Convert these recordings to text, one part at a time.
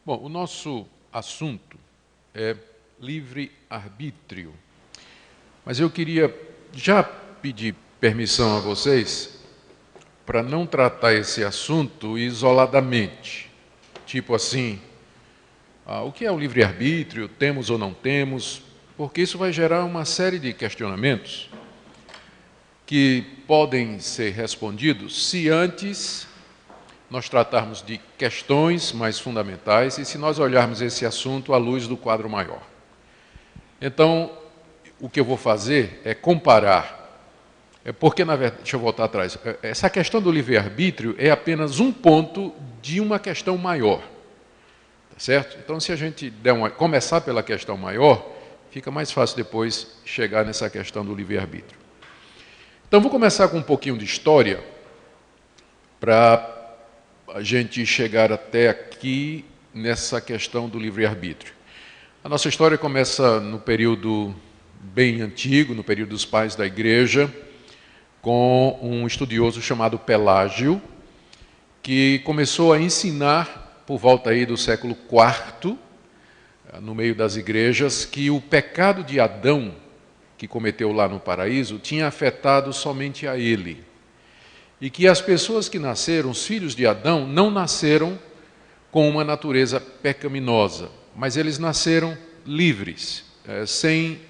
Bom, o nosso assunto é livre-arbítrio. Mas eu queria já pedir permissão a vocês para não tratar esse assunto isoladamente. Tipo assim, o que é o livre-arbítrio? Temos ou não temos? Porque isso vai gerar uma série de questionamentos que podem ser respondidos se antes nós tratarmos de questões mais fundamentais e se nós olharmos esse assunto à luz do quadro maior. Então, o que eu vou fazer é comparar, porque, na verdade, deixa eu voltar atrás, essa questão do livre-arbítrio é apenas um ponto de uma questão maior, tá certo? Então, se a gente começar pela questão maior, fica mais fácil depois chegar nessa questão do livre-arbítrio. Então, vou começar com um pouquinho de história, para a gente chegar até aqui nessa questão do livre-arbítrio. A nossa história começa no período bem antigo, no período dos pais da igreja, com um estudioso chamado Pelágio, que começou a ensinar, por volta aí do século IV, no meio das igrejas, que o pecado de Adão, que cometeu lá no paraíso, tinha afetado somente a ele. E que as pessoas que nasceram, os filhos de Adão, não nasceram com uma natureza pecaminosa, mas eles nasceram livres, sem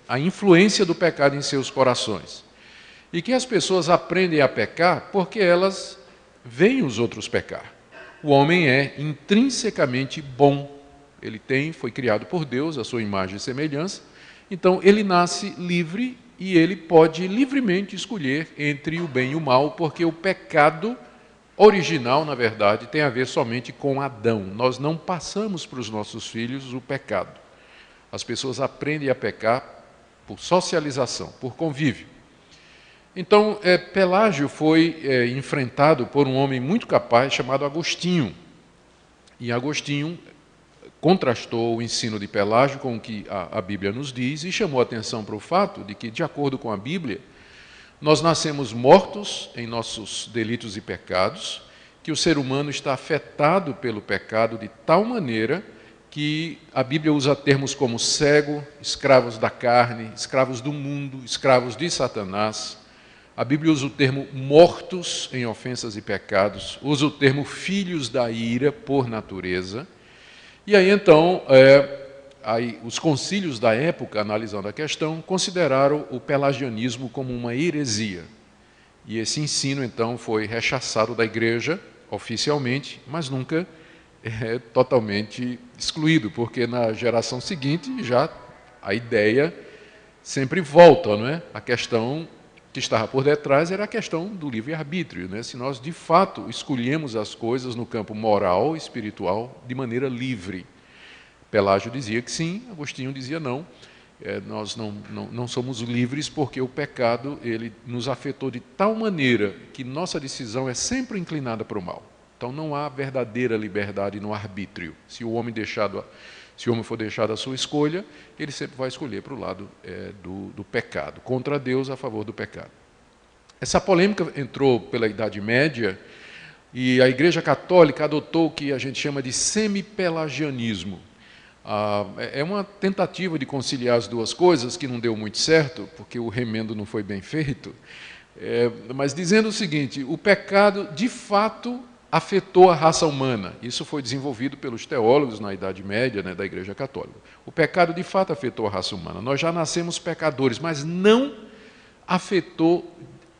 a influência do pecado em seus corações. E que as pessoas aprendem a pecar porque elas veem os outros pecar. O homem é intrinsecamente bom. Ele foi criado por Deus, a sua imagem e semelhança. Então, ele nasce livre e ele pode livremente escolher entre o bem e o mal, porque o pecado original, na verdade, tem a ver somente com Adão. Nós não passamos para os nossos filhos o pecado. As pessoas aprendem a pecar por socialização, por convívio. Então, Pelágio foi enfrentado por um homem muito capaz chamado Agostinho. E Agostinho contrastou o ensino de Pelágio com o que a Bíblia nos diz e chamou a atenção para o fato de que, de acordo com a Bíblia, nós nascemos mortos em nossos delitos e pecados, que o ser humano está afetado pelo pecado de tal maneira que a Bíblia usa termos como cego, escravos da carne, escravos do mundo, escravos de Satanás. A Bíblia usa o termo mortos em ofensas e pecados, usa o termo filhos da ira por natureza. E aí, então, os concílios da época, analisando a questão, consideraram o pelagianismo como uma heresia. E esse ensino, então, foi rechaçado da igreja, oficialmente, mas nunca totalmente excluído, porque na geração seguinte já a ideia sempre volta, não é? A questão que estava por detrás era a questão do livre-arbítrio, né? Se nós, de fato, escolhemos as coisas no campo moral e espiritual de maneira livre. Pelágio dizia que sim, Agostinho dizia não. Nós não somos livres porque o pecado ele nos afetou de tal maneira que nossa decisão é sempre inclinada para o mal. Então não há verdadeira liberdade no arbítrio. Se o homem for deixado à sua escolha, ele sempre vai escolher para o lado do pecado, contra Deus, a favor do pecado. Essa polêmica entrou pela Idade Média e a Igreja Católica adotou o que a gente chama de semi-pelagianismo. É uma tentativa de conciliar as duas coisas que não deu muito certo, porque o remendo não foi bem feito, mas dizendo o seguinte: o pecado, de fato, afetou a raça humana. Isso foi desenvolvido pelos teólogos na Idade Média, né, da Igreja Católica. O pecado, de fato, afetou a raça humana. Nós já nascemos pecadores, mas não afetou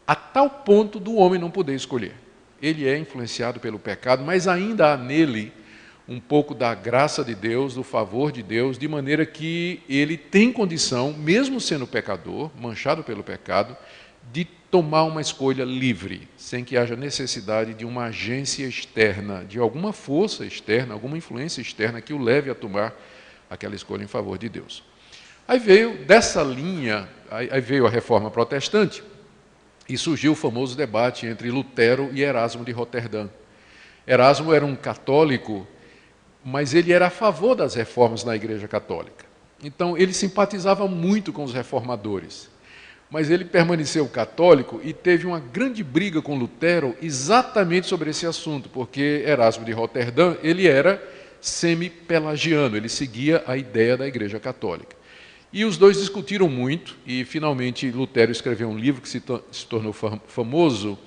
a tal ponto do homem não poder escolher. Ele é influenciado pelo pecado, mas ainda há nele um pouco da graça de Deus, do favor de Deus, de maneira que ele tem condição, mesmo sendo pecador, manchado pelo pecado, de tomar uma escolha livre, sem que haja necessidade de uma agência externa, de alguma força externa, alguma influência externa que o leve a tomar aquela escolha em favor de Deus. Aí veio dessa linha, aí veio a Reforma Protestante e surgiu o famoso debate entre Lutero e Erasmo de Roterdã. Erasmo era um católico, mas ele era a favor das reformas na Igreja Católica. Então, ele simpatizava muito com os reformadores. Mas ele permaneceu católico e teve uma grande briga com Lutero exatamente sobre esse assunto, porque Erasmo de Roterdã, ele era semi-pelagiano, ele seguia a ideia da Igreja Católica. E os dois discutiram muito, e finalmente Lutero escreveu um livro que se tornou famoso,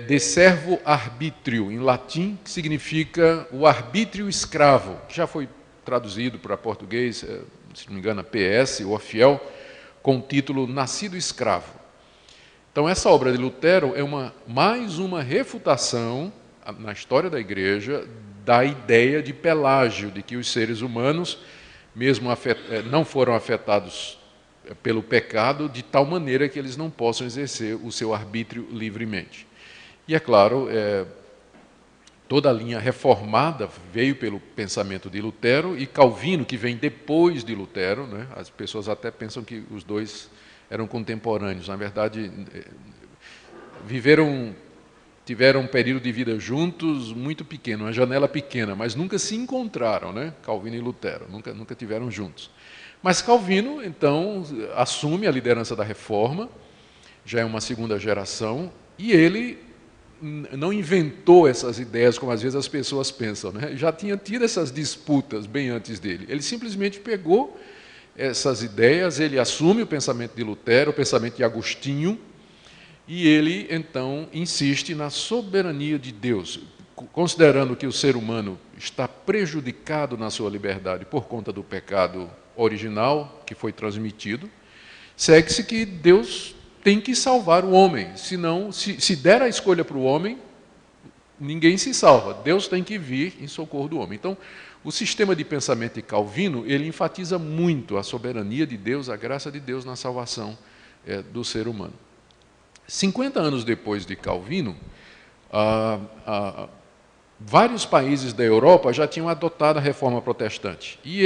De Servo Arbitrio, em latim, que significa o arbítrio escravo, que já foi traduzido para português, se não me engano, a PS, ou a Fiel, com o título Nascido Escravo. Então, essa obra de Lutero é mais uma refutação na história da Igreja da ideia de Pelágio, de que os seres humanos, mesmo não foram afetados pelo pecado, de tal maneira que eles não possam exercer o seu arbítrio livremente. E, é claro, toda a linha reformada veio pelo pensamento de Lutero, e Calvino, que vem depois de Lutero, né? As pessoas até pensam que os dois eram contemporâneos. Na verdade, tiveram um período de vida juntos muito pequeno, uma janela pequena, mas nunca se encontraram, né? Calvino e Lutero, nunca tiveram juntos. Mas Calvino, então, assume a liderança da Reforma, já é uma segunda geração, e ele não inventou essas ideias como às vezes as pessoas pensam, né? Já tinha tido essas disputas bem antes dele. Ele simplesmente pegou essas ideias, ele assume o pensamento de Lutero, o pensamento de Agostinho, e ele, então, insiste na soberania de Deus, considerando que o ser humano está prejudicado na sua liberdade por conta do pecado original que foi transmitido, segue-se que Deus tem que salvar o homem, senão, se der a escolha para o homem, ninguém se salva, Deus tem que vir em socorro do homem. Então, o sistema de pensamento de Calvino, ele enfatiza muito a soberania de Deus, a graça de Deus na salvação do ser humano. 50 anos depois de Calvino, vários países da Europa já tinham adotado a reforma protestante. E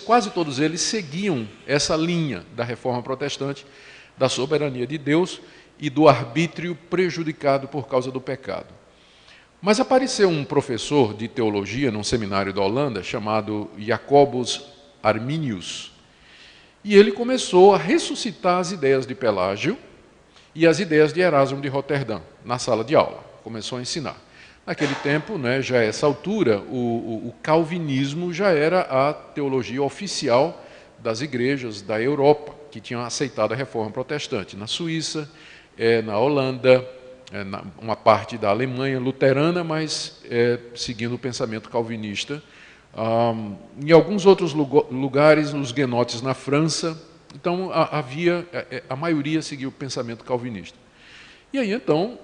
quase todos eles seguiam essa linha da reforma protestante, da soberania de Deus e do arbítrio prejudicado por causa do pecado. Mas apareceu um professor de teologia num seminário da Holanda, chamado Jacobus Arminius, e ele começou a ressuscitar as ideias de Pelágio e as ideias de Erasmo de Roterdã, na sala de aula. Começou a ensinar. Naquele tempo, né, já a essa altura, o calvinismo já era a teologia oficial das igrejas da Europa, que tinham aceitado a reforma protestante. Na Suíça, na Holanda, uma parte da Alemanha luterana, mas seguindo o pensamento calvinista. Em alguns outros lugares, nos guenotes na França, então a maioria seguia o pensamento calvinista. E aí, então,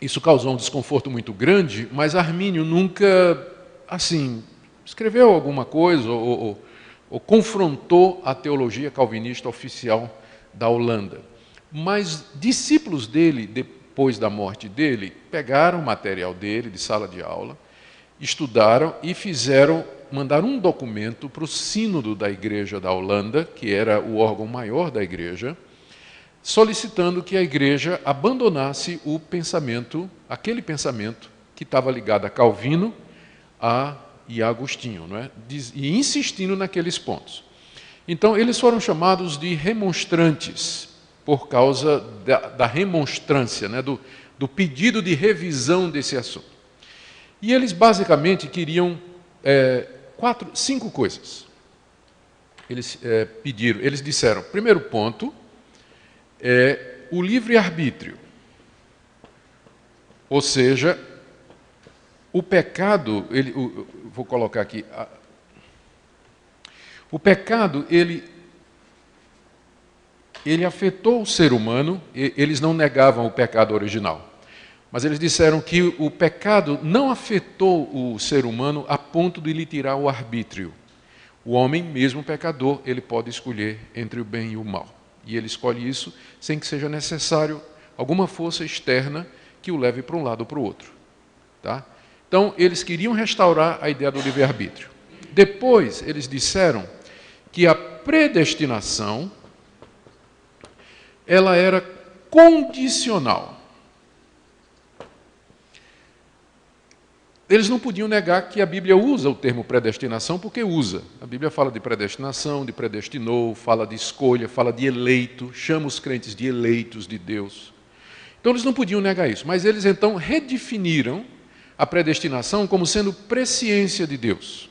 isso causou um desconforto muito grande, mas Armínio nunca, assim, escreveu alguma coisa ou confrontou a teologia calvinista oficial da Holanda. Mas discípulos dele, depois da morte dele, pegaram o material dele, de sala de aula, estudaram e mandaram um documento para o sínodo da igreja da Holanda, que era o órgão maior da igreja, solicitando que a igreja abandonasse aquele pensamento que estava ligado a Calvino e a Agostinho, não é? E insistindo naqueles pontos. Então, eles foram chamados de remonstrantes, por causa da remonstrância, né? do pedido de revisão desse assunto. E eles basicamente queriam 5 coisas. Eles disseram, primeiro ponto, o livre-arbítrio. Ou seja, o pecado, vou colocar aqui, o pecado, ele afetou o ser humano. Eles não negavam o pecado original, mas eles disseram que o pecado não afetou o ser humano a ponto de lhe tirar o arbítrio. O homem, mesmo pecador, ele pode escolher entre o bem e o mal. E ele escolhe isso sem que seja necessário alguma força externa que o leve para um lado ou para o outro. Tá? Então, eles queriam restaurar a ideia do livre-arbítrio. Depois, eles disseram que a predestinação ela era condicional. Eles não podiam negar que a Bíblia usa o termo predestinação, porque usa. A Bíblia fala de predestinação, de predestinou, fala de escolha, fala de eleito, chama os crentes de eleitos de Deus. Então eles não podiam negar isso, mas eles então redefiniram a predestinação como sendo presciência de Deus.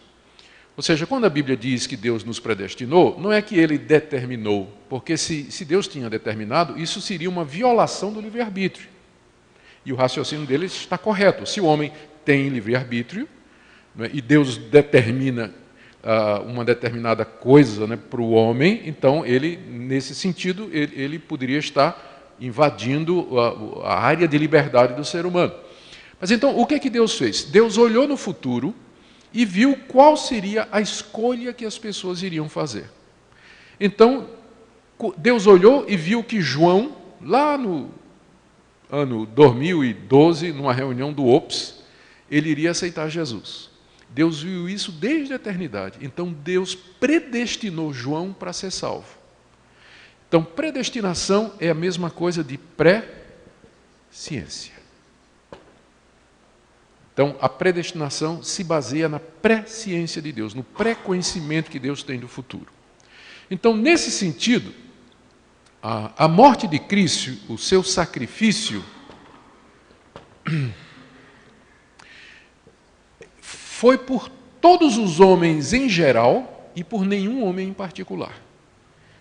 Ou seja, quando a Bíblia diz que Deus nos predestinou, não é que Ele determinou, porque se Deus tinha determinado, isso seria uma violação do livre-arbítrio. E o raciocínio deles está correto. Se o homem tem livre-arbítrio, né, e Deus determina uma determinada coisa, né, para o homem, então ele, nesse sentido, ele poderia estar invadindo a área de liberdade do ser humano. Mas então, o que é que Deus fez? Deus olhou no futuro e viu qual seria a escolha que as pessoas iriam fazer. Então, Deus olhou e viu que João, lá no ano 2012, numa reunião do OPS, ele iria aceitar Jesus. Deus viu isso desde a eternidade. Então, Deus predestinou João para ser salvo. Então, predestinação é a mesma coisa de pré-ciência. Então, a predestinação se baseia na pré-ciência de Deus, no pré-conhecimento que Deus tem do futuro. Então, nesse sentido, a morte de Cristo, o seu sacrifício, foi por todos os homens em geral e por nenhum homem em particular.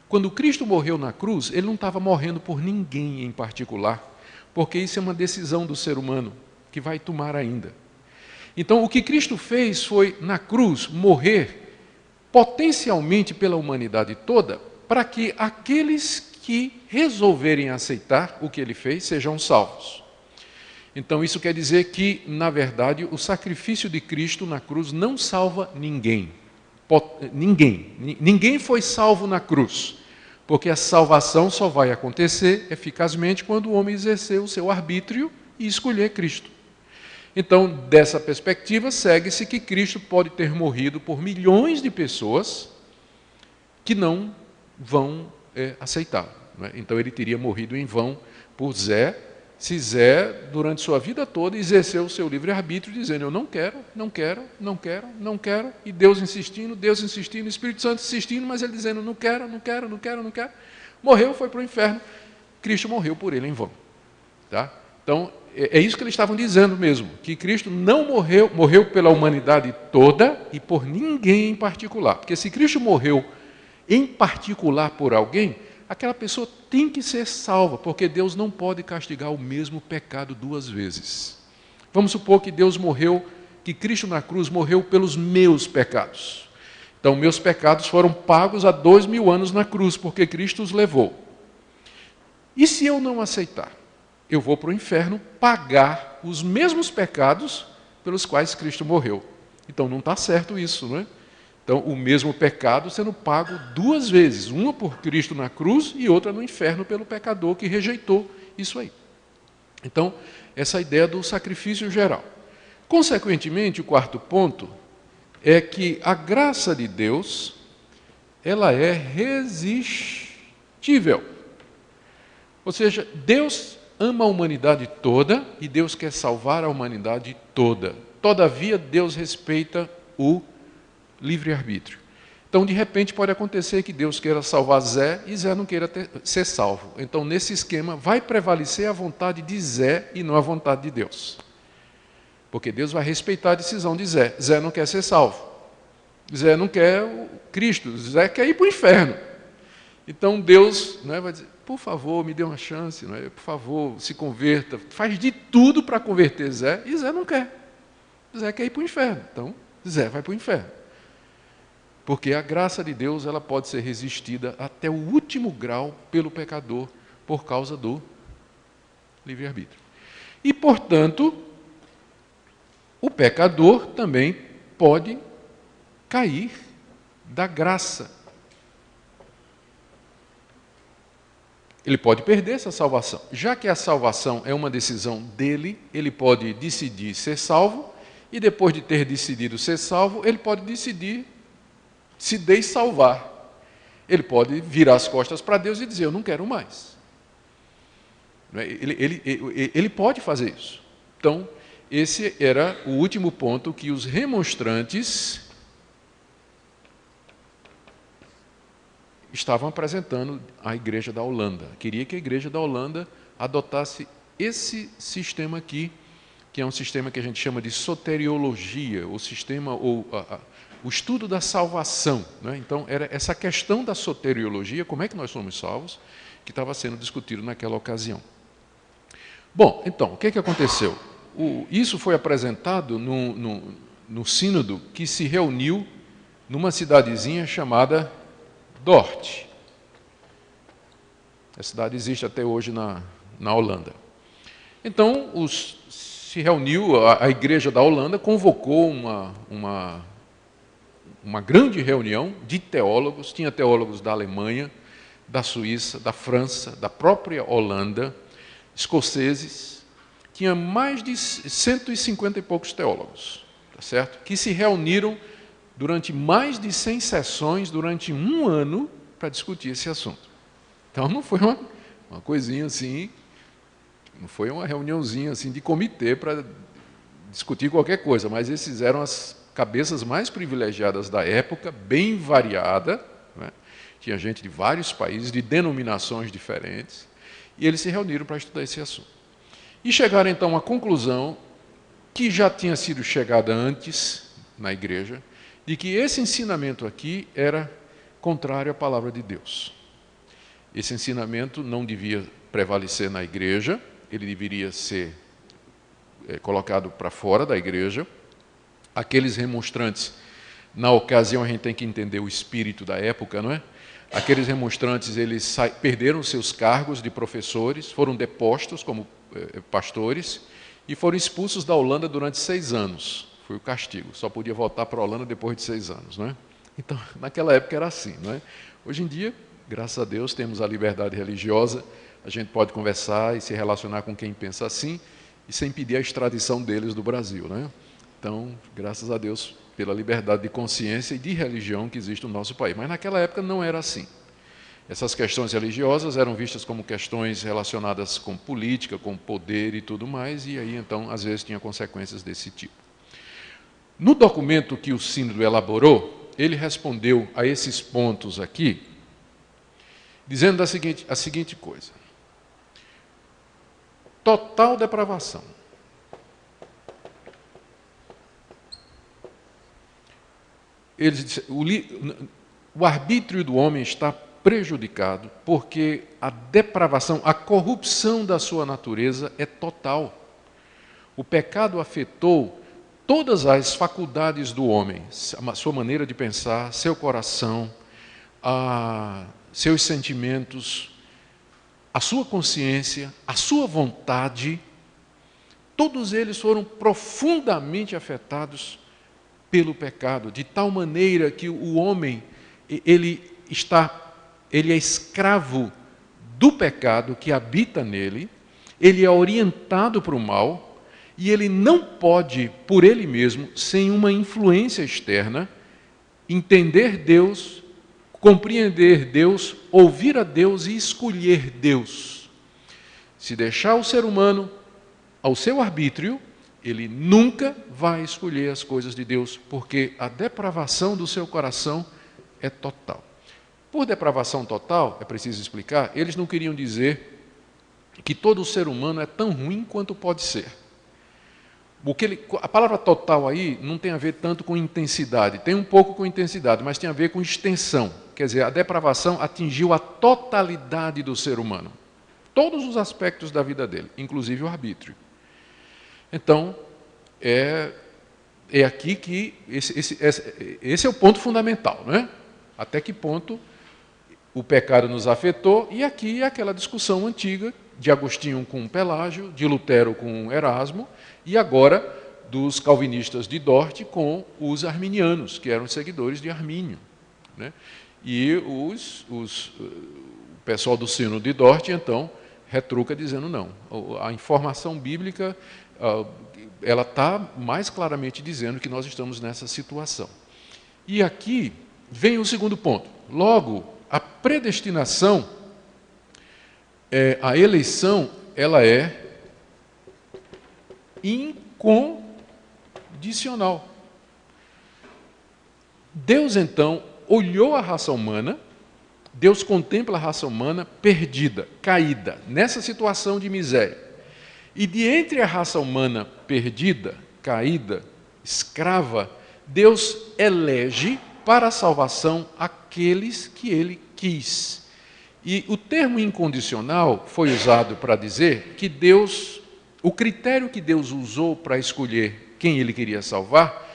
Quando Cristo morreu na cruz, ele não estava morrendo por ninguém em particular, porque isso é uma decisão do ser humano que vai tomar ainda. Então, o que Cristo fez foi, na cruz, morrer potencialmente pela humanidade toda, para que aqueles que resolverem aceitar o que ele fez sejam salvos. Então, isso quer dizer que, na verdade, o sacrifício de Cristo na cruz não salva ninguém. Ninguém foi salvo na cruz, porque a salvação só vai acontecer eficazmente quando o homem exercer o seu arbítrio e escolher Cristo. Então, dessa perspectiva, segue-se que Cristo pode ter morrido por milhões de pessoas que não vão aceitá-lo. Né? Então, ele teria morrido em vão por Zé, se Zé, durante sua vida toda, exerceu o seu livre-arbítrio, dizendo, eu não quero, não quero, não quero, não quero, e Deus insistindo, o Espírito Santo insistindo, mas ele dizendo, não quero, não quero, não quero, não quero. Morreu, foi para o inferno. Cristo morreu por ele em vão. Tá? Então, é isso que eles estavam dizendo mesmo, que Cristo não morreu pela humanidade toda e por ninguém em particular. Porque se Cristo morreu em particular por alguém, aquela pessoa tem que ser salva, porque Deus não pode castigar o mesmo pecado duas vezes. Vamos supor que Cristo na cruz morreu pelos meus pecados. Então, meus pecados foram pagos há 2000 anos na cruz, porque Cristo os levou. E se eu não aceitar? Eu vou para o inferno pagar os mesmos pecados pelos quais Cristo morreu. Então, não está certo isso, não é? Então, o mesmo pecado sendo pago duas vezes, uma por Cristo na cruz e outra no inferno pelo pecador que rejeitou isso aí. Então, essa é a ideia do sacrifício geral. Consequentemente, o quarto ponto é que a graça de Deus, ela é resistível. Ou seja, Deus ama a humanidade toda e Deus quer salvar a humanidade toda. Todavia, Deus respeita o livre-arbítrio. Então, de repente, pode acontecer que Deus queira salvar Zé e Zé não queira ser salvo. Então, nesse esquema, vai prevalecer a vontade de Zé e não a vontade de Deus. Porque Deus vai respeitar a decisão de Zé. Zé não quer ser salvo. Zé não quer o Cristo. Zé quer ir para o inferno. Então, Deus, né, vai dizer, por favor, me dê uma chance, não é? Por favor, se converta. Faz de tudo para converter Zé e Zé não quer. Zé quer ir para o inferno. Então, Zé vai para o inferno. Porque a graça de Deus ela pode ser resistida até o último grau pelo pecador por causa do livre-arbítrio. E, portanto, o pecador também pode cair da graça. Ele pode perder essa salvação. Já que a salvação é uma decisão dele, ele pode decidir ser salvo, e depois de ter decidido ser salvo, ele pode decidir se dessalvar. Ele pode virar as costas para Deus e dizer, eu não quero mais. Ele pode fazer isso. Então, esse era o último ponto que os remonstrantes estavam apresentando à igreja da Holanda. Queria que a igreja da Holanda adotasse esse sistema aqui que é um sistema que a gente chama de soteriologia, o sistema o estudo da salvação, né? Então, era essa questão da soteriologia, como é que nós somos salvos, que estava sendo discutido naquela ocasião. Bom, então, o que aconteceu? Isso foi apresentado no sínodo que se reuniu numa cidadezinha chamada Dort. A cidade existe até hoje na Holanda. Então, se reuniu, a igreja da Holanda convocou uma grande reunião de teólogos, tinha teólogos da Alemanha, da Suíça, da França, da própria Holanda, escoceses, tinha mais de 150 e poucos teólogos, tá certo? Que se reuniram durante mais de 100 sessões, durante um ano, para discutir esse assunto. Então, não foi uma coisinha assim, não foi uma reuniãozinha assim de comitê para discutir qualquer coisa, mas esses eram as cabeças mais privilegiadas da época, bem variada, né? Tinha gente de vários países, de denominações diferentes, e eles se reuniram para estudar esse assunto. E chegaram então à conclusão, que já tinha sido chegada antes na igreja, de que esse ensinamento aqui era contrário à palavra de Deus. Esse ensinamento não devia prevalecer na igreja, ele deveria ser colocado para fora da igreja. Aqueles remonstrantes, na ocasião a gente tem que entender o espírito da época, não é? Aqueles remonstrantes, eles perderam seus cargos de professores, foram depostos como pastores e foram expulsos da Holanda durante 6 anos. Foi o castigo, só podia voltar para a Holanda depois de 6 anos, não é? Então, naquela época era assim, não é? Hoje em dia, graças a Deus, temos a liberdade religiosa, a gente pode conversar e se relacionar com quem pensa assim, e sem pedir a extradição deles do Brasil, né? Então, graças a Deus, pela liberdade de consciência e de religião que existe no nosso país. Mas naquela época não era assim. Essas questões religiosas eram vistas como questões relacionadas com política, com poder e tudo mais, e aí, então, às vezes tinha consequências desse tipo. No documento que o sínodo elaborou, ele respondeu a esses pontos aqui, dizendo a seguinte coisa: total depravação. Eles disseram, o arbítrio do homem está prejudicado porque a depravação, a corrupção da sua natureza é total. O pecado afetou todas as faculdades do homem, a sua maneira de pensar, seu coração, seus sentimentos, a sua consciência, a sua vontade, todos eles foram profundamente afetados pelo pecado, de tal maneira que o homem, ele é escravo do pecado que habita nele, ele é orientado para o mal, e ele não pode, por ele mesmo, sem uma influência externa, entender Deus, compreender Deus, ouvir a Deus e escolher Deus. Se deixar o ser humano ao seu arbítrio, ele nunca vai escolher as coisas de Deus, porque a depravação do seu coração é total. Por depravação total, é preciso explicar, eles não queriam dizer que todo ser humano é tão ruim quanto pode ser. A palavra total aí não tem a ver tanto com intensidade, tem um pouco com intensidade, mas tem a ver com extensão. Quer dizer, a depravação atingiu a totalidade do ser humano, todos os aspectos da vida dele, inclusive o arbítrio. Então, é aqui que esse é o ponto fundamental, não é? Até que ponto o pecado nos afetou, e aqui é aquela discussão antiga de Agostinho com Pelágio, de Lutero com Erasmo, e agora dos calvinistas de Dort com os arminianos, que eram seguidores de Armínio, né? E o pessoal do Sínodo de Dort, então, retruca dizendo não. A informação bíblica, ela está mais claramente dizendo que nós estamos nessa situação. E aqui vem o segundo ponto. Logo, a predestinação, a eleição, ela é incondicional. Deus, então, olhou a raça humana, Deus contempla a raça humana perdida, caída, nessa situação de miséria. E de entre a raça humana perdida, caída, escrava, Deus elege para a salvação aqueles que ele quis. E o termo incondicional foi usado para dizer que Deus, o critério que Deus usou para escolher quem ele queria salvar,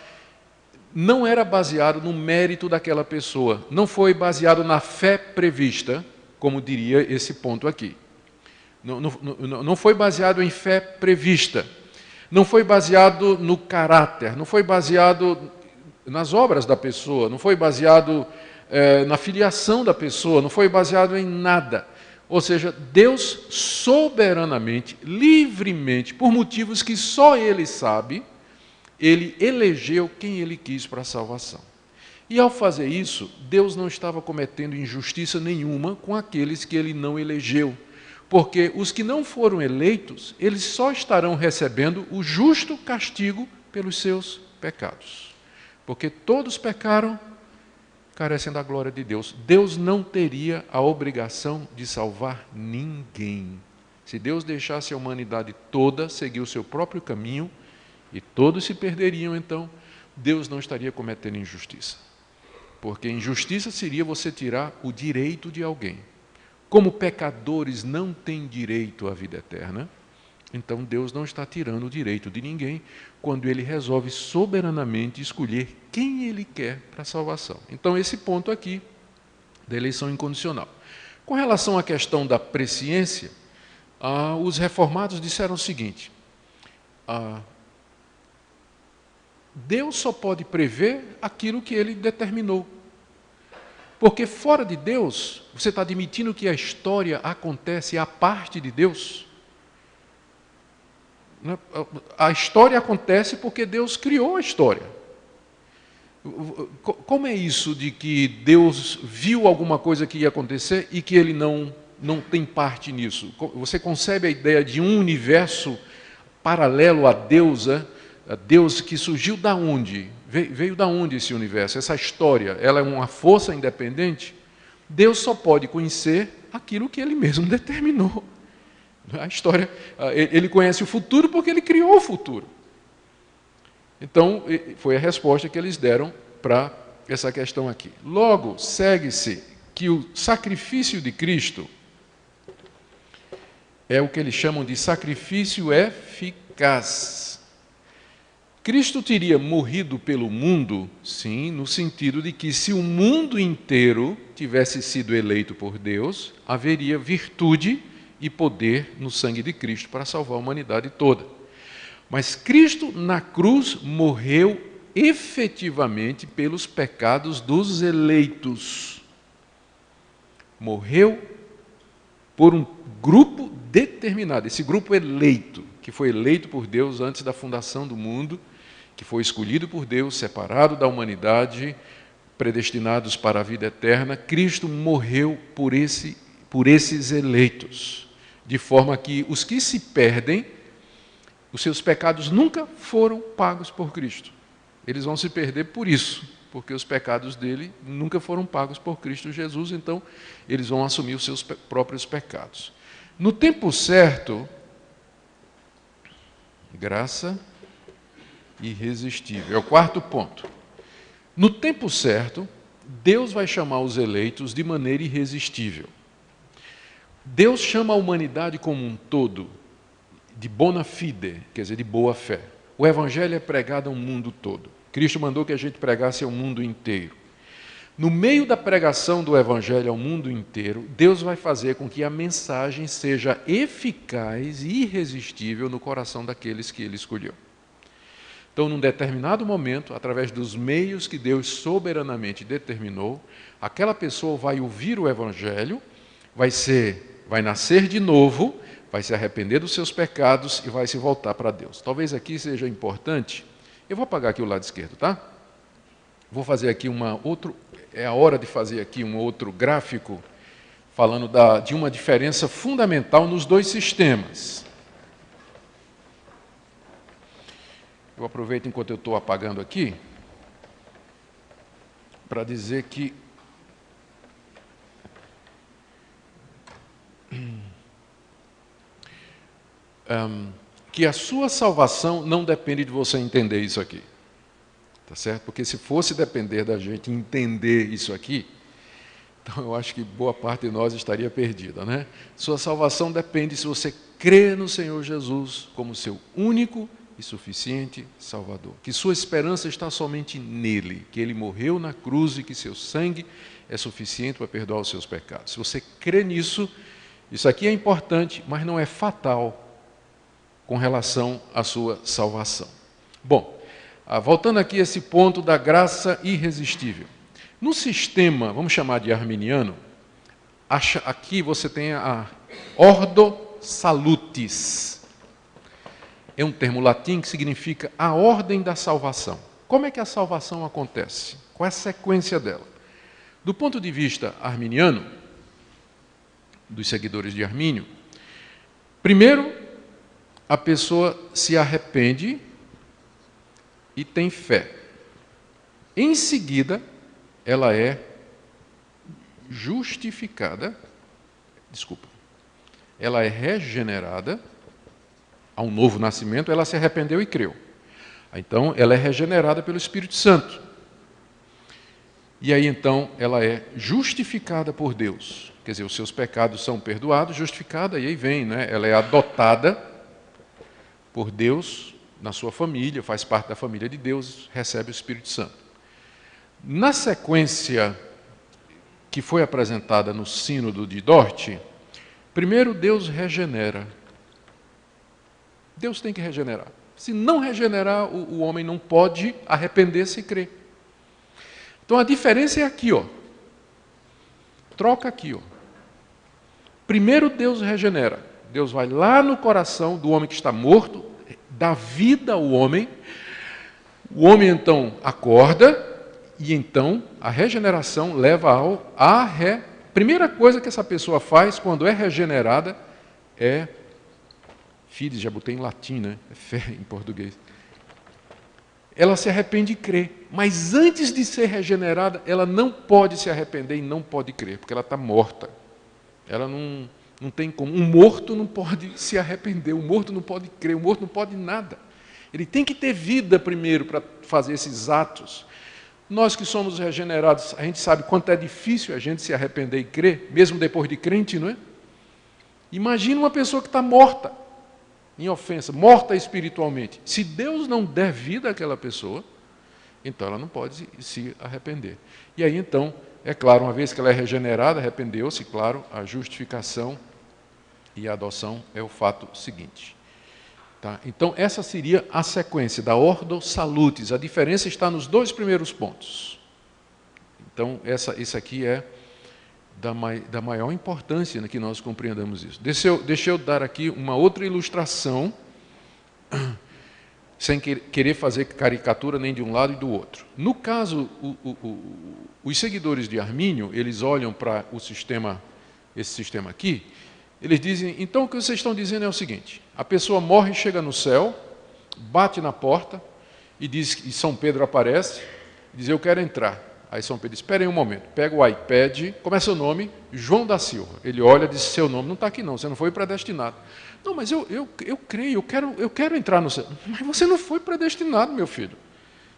não era baseado no mérito daquela pessoa, não foi baseado na fé prevista, como diria esse ponto aqui. Não foi baseado em fé prevista, não foi baseado no caráter, não foi baseado nas obras da pessoa, não foi baseado na filiação da pessoa, não foi baseado em nada. Ou seja, Deus soberanamente, livremente, por motivos que só Ele sabe, Ele elegeu quem Ele quis para a salvação. E ao fazer isso, Deus não estava cometendo injustiça nenhuma com aqueles que Ele não elegeu. Porque os que não foram eleitos, eles só estarão recebendo o justo castigo pelos seus pecados. Porque todos pecaram, carecem da glória de Deus. Deus não teria a obrigação de salvar ninguém. Se Deus deixasse a humanidade toda seguir o seu próprio caminho, e todos se perderiam, então, Deus não estaria cometendo injustiça. Porque injustiça seria você tirar o direito de alguém. Como pecadores não têm direito à vida eterna, então Deus não está tirando o direito de ninguém quando Ele resolve soberanamente escolher quem Ele quer para a salvação. Então, esse ponto aqui da eleição incondicional. Com relação à questão da presciência, os reformados disseram o seguinte: Deus só pode prever aquilo que Ele determinou. Porque fora de Deus, você está admitindo que a história acontece à parte de Deus? A história acontece porque Deus criou a história. Como é isso de que Deus viu alguma coisa que ia acontecer e que Ele não tem parte nisso? Você concebe a ideia de um universo paralelo a Deus, a Deus que surgiu da onde? Veio da onde esse universo? Essa história, ela é uma força independente? Deus só pode conhecer aquilo que Ele mesmo determinou. A história, Ele conhece o futuro porque Ele criou o futuro. Então, foi a resposta que eles deram para essa questão aqui. Logo, segue-se que o sacrifício de Cristo é o que eles chamam de sacrifício eficaz. Cristo teria morrido pelo mundo, sim, no sentido de que se o mundo inteiro tivesse sido eleito por Deus, haveria virtude e poder no sangue de Cristo para salvar a humanidade toda. Mas Cristo na cruz morreu efetivamente pelos pecados dos eleitos. Morreu por um grupo determinado, esse grupo eleito, que foi eleito por Deus antes da fundação do mundo, que foi escolhido por Deus, separado da humanidade, predestinados para a vida eterna. Cristo morreu por esses eleitos, de forma que os que se perdem, os seus pecados nunca foram pagos por Cristo. Eles vão se perder por isso, porque os pecados dele nunca foram pagos por Cristo Jesus, então eles vão assumir os seus próprios pecados. No tempo certo, graça irresistível. É o quarto ponto. No tempo certo, Deus vai chamar os eleitos de maneira irresistível. Deus chama a humanidade como um todo de bona fide, quer dizer, de boa fé. O evangelho é pregado ao mundo todo. Cristo mandou que a gente pregasse ao mundo inteiro. No meio da pregação do evangelho ao mundo inteiro, Deus vai fazer com que a mensagem seja eficaz e irresistível no coração daqueles que Ele escolheu. Então, num determinado momento, através dos meios que Deus soberanamente determinou, aquela pessoa vai ouvir o evangelho, vai nascer de novo, vai se arrepender dos seus pecados e vai se voltar para Deus. Talvez aqui seja importante, eu vou apagar aqui o lado esquerdo, tá? Vou fazer aqui é a hora de fazer aqui um outro gráfico, falando de uma diferença fundamental nos dois sistemas. Eu aproveito enquanto eu estou apagando aqui, para dizer que que a sua salvação não depende de você entender isso aqui. Tá certo? Porque se fosse depender da gente entender isso aqui, então eu acho que boa parte de nós estaria perdida, né? Sua salvação depende se você crê no Senhor Jesus como seu único e suficiente Salvador. Que sua esperança está somente nele, que ele morreu na cruz e que seu sangue é suficiente para perdoar os seus pecados. Se você crê nisso, isso aqui é importante, mas não é fatal com relação à sua salvação. Bom, voltando aqui a esse ponto da graça irresistível. No sistema, vamos chamar de arminiano, aqui você tem a ordo salutis. É um termo latim que significa a ordem da salvação. Como é que a salvação acontece? Qual é a sequência dela? Do ponto de vista arminiano, dos seguidores de Armínio, primeiro, a pessoa se arrepende e tem fé. Em seguida, ela é justificada, ela é regenerada, há um novo nascimento, ela se arrependeu e creu. Então, ela é regenerada pelo Espírito Santo. E aí, então, ela é justificada por Deus. Quer dizer, os seus pecados são perdoados, justificada, e aí vem, né? Ela é adotada por Deus na sua família, faz parte da família de Deus, recebe o Espírito Santo. Na sequência que foi apresentada no Sínodo de Dort, primeiro Deus regenera. Deus tem que regenerar. Se não regenerar, o homem não pode arrepender-se e crer. Então a diferença é aqui, ó. Troca aqui, ó. Primeiro Deus regenera. Deus vai lá no coração do homem que está morto, dá vida ao homem. O homem então acorda e então a regeneração leva Primeira coisa que essa pessoa faz quando é regenerada é fides, já botei em latim, né? É fé em português. Ela se arrepende e crê. Mas antes de ser regenerada, ela não pode se arrepender e não pode crer, porque ela está morta. Ela não tem como. Um morto não pode se arrepender, um morto não pode crer, um morto não pode nada. Ele tem que ter vida primeiro para fazer esses atos. Nós que somos regenerados, a gente sabe quanto é difícil a gente se arrepender e crer, mesmo depois de crente, não é? Imagina uma pessoa que está morta, em ofensa, morta espiritualmente. Se Deus não der vida àquela pessoa, então ela não pode se arrepender. E aí então, é claro, uma vez que ela é regenerada, arrependeu-se, claro, a justificação e a adoção é o fato seguinte. Tá? Então, essa seria a sequência da ordo salutis. A diferença está nos dois primeiros pontos. Então, isso aqui é da maior importância que nós compreendamos isso. Deixa eu dar aqui uma outra ilustração, sem querer fazer caricatura nem de um lado e do outro. No caso, os seguidores de Armínio, eles olham para esse sistema aqui, eles dizem, então o que vocês estão dizendo é o seguinte, a pessoa morre, chega no céu, bate na porta e diz, e São Pedro aparece, e diz, eu quero entrar. Aí São Pedro diz, espera aí um momento, pega o iPad, como é seu nome? João da Silva. Ele olha e diz, seu nome não está aqui não, você não foi predestinado. Não, mas eu creio, eu quero entrar no céu. Mas você não foi predestinado, meu filho.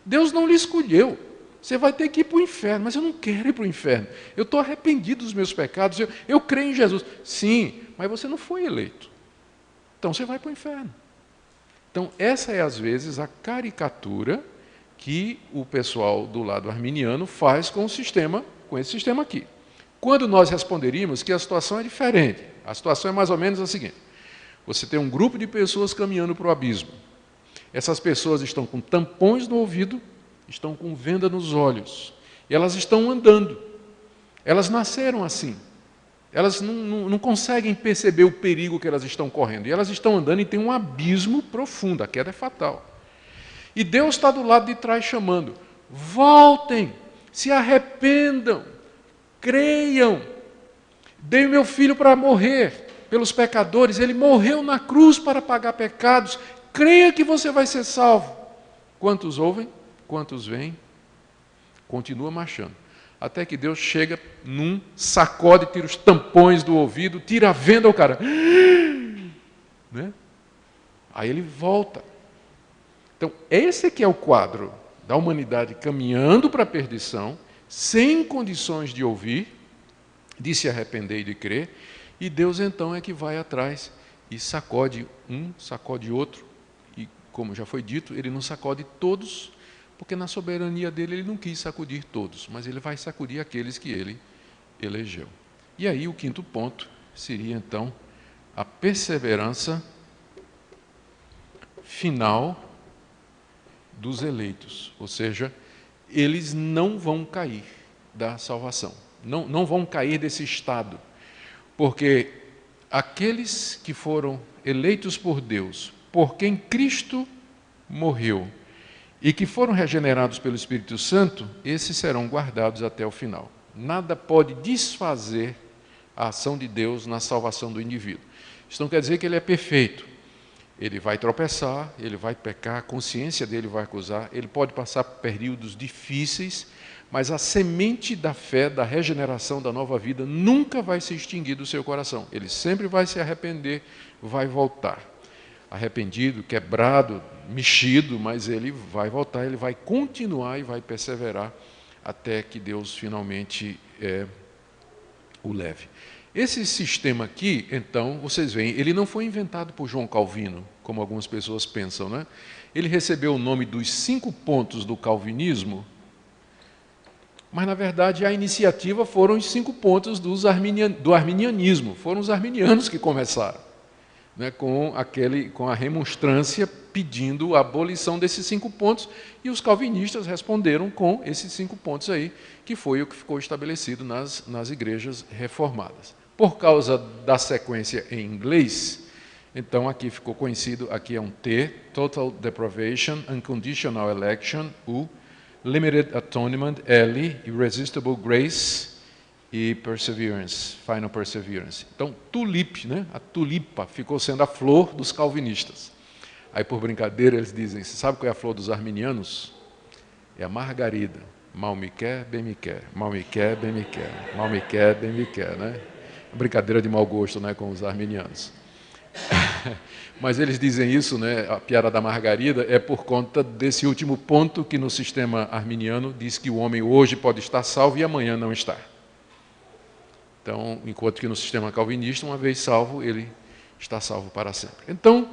Deus não lhe escolheu. Você vai ter que ir para o inferno, mas eu não quero ir para o inferno. Eu estou arrependido dos meus pecados, eu creio em Jesus. Sim, mas você não foi eleito. Então você vai para o inferno. Então essa é às vezes a caricatura que o pessoal do lado arminiano faz com esse sistema aqui. Quando nós responderíamos que a situação é diferente, a situação é mais ou menos a seguinte, você tem um grupo de pessoas caminhando para o abismo, essas pessoas estão com tampões no ouvido, estão com venda nos olhos, e elas estão andando, elas nasceram assim, elas não conseguem perceber o perigo que elas estão correndo, e elas estão andando e tem um abismo profundo, a queda é fatal. E Deus está do lado de trás chamando, voltem, se arrependam, creiam, dei o meu filho para morrer pelos pecadores, ele morreu na cruz para pagar pecados, creia que você vai ser salvo. Quantos ouvem? Quantos veem? Continua marchando. Até que Deus chega sacode, tira os tampões do ouvido, tira a venda ao cara. Né? Aí ele volta. Então, esse aqui é o quadro da humanidade caminhando para a perdição, sem condições de ouvir, de se arrepender e de crer, e Deus então é que vai atrás e sacode um, sacode outro, e como já foi dito, ele não sacode todos, porque na soberania dele ele não quis sacudir todos, mas ele vai sacudir aqueles que ele elegeu. E aí o quinto ponto seria então a perseverança final dos eleitos, ou seja, eles não vão cair da salvação, não vão cair desse estado, porque aqueles que foram eleitos por Deus, por quem Cristo morreu, e que foram regenerados pelo Espírito Santo, esses serão guardados até o final. Nada pode desfazer a ação de Deus na salvação do indivíduo. Isso não quer dizer que ele é perfeito. Ele vai tropeçar, ele vai pecar, a consciência dele vai acusar, ele pode passar por períodos difíceis, mas a semente da fé, da regeneração, da nova vida, nunca vai se extinguir do seu coração. Ele sempre vai se arrepender, vai voltar. Arrependido, quebrado, mexido, mas ele vai voltar, ele vai continuar e vai perseverar até que Deus finalmente o leve. Esse sistema aqui, então, vocês veem, ele não foi inventado por João Calvino, como algumas pessoas pensam, né? Ele recebeu o nome dos 5 pontos do calvinismo, mas, na verdade, a iniciativa foram os 5 pontos do arminianismo. Foram os arminianos que começaram, né, com a remonstrância pedindo a abolição desses 5 pontos, e os calvinistas responderam com esses 5 pontos aí, que foi o que ficou estabelecido nas igrejas reformadas. Por causa da sequência em inglês, então aqui ficou conhecido, aqui é um T, Total Deprivation, Unconditional Election, U, Limited Atonement, L, Irresistible Grace e Perseverance, Final Perseverance. Então, tulip, né? A tulipa ficou sendo a flor dos calvinistas. Aí, por brincadeira, eles dizem, você sabe qual é a flor dos arminianos? É a margarida. Mal me quer, bem me quer. Mal me quer, bem me quer. Mal me quer, bem me quer, né? Brincadeira de mau gosto, né, com os arminianos. Mas eles dizem isso, né, a piada da margarida, é por conta desse último ponto que no sistema arminiano diz que o homem hoje pode estar salvo e amanhã não está. Então, enquanto que no sistema calvinista, uma vez salvo, ele está salvo para sempre. Então,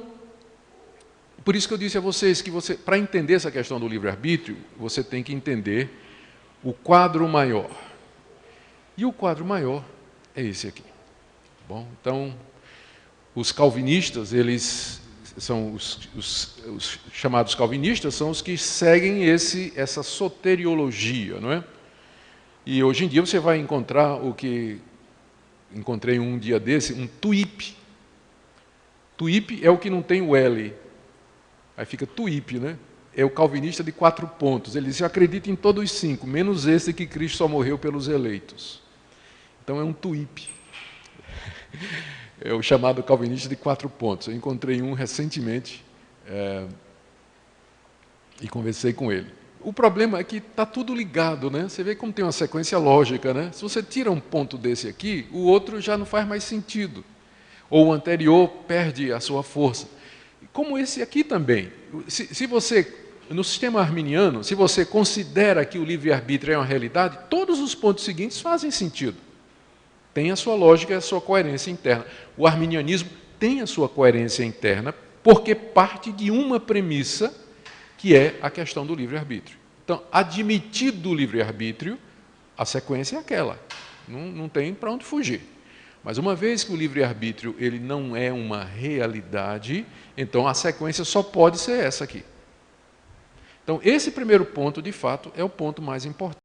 por isso que eu disse a vocês que para entender essa questão do livre-arbítrio, você tem que entender o quadro maior. E o quadro maior é esse aqui. Bom, então, os calvinistas, eles são os chamados calvinistas, são os que seguem essa soteriologia, não é? E hoje em dia você vai encontrar o que encontrei um dia desse, um tuip. Tuip é o que não tem o L. Aí fica tuip, né? É o calvinista de 4 pontos. Ele diz, eu acredito em todos os 5, menos esse que Cristo só morreu pelos eleitos. Então é um tuip. É o chamado calvinista de 4 pontos. Eu encontrei um recentemente e conversei com ele. O problema é que está tudo ligado, né? Você vê como tem uma sequência lógica, né? Se você tira um ponto desse aqui, o outro já não faz mais sentido. Ou o anterior perde a sua força. Como esse aqui também. Se você, no sistema arminiano, se você considera que o livre-arbítrio é uma realidade, todos os pontos seguintes fazem sentido. Tem a sua lógica e a sua coerência interna. O arminianismo tem a sua coerência interna porque parte de uma premissa que é a questão do livre-arbítrio. Então, admitido o livre-arbítrio, a sequência é aquela. Não tem para onde fugir. Mas uma vez que o livre-arbítrio ele não é uma realidade, então a sequência só pode ser essa aqui. Então, esse primeiro ponto, de fato, é o ponto mais importante.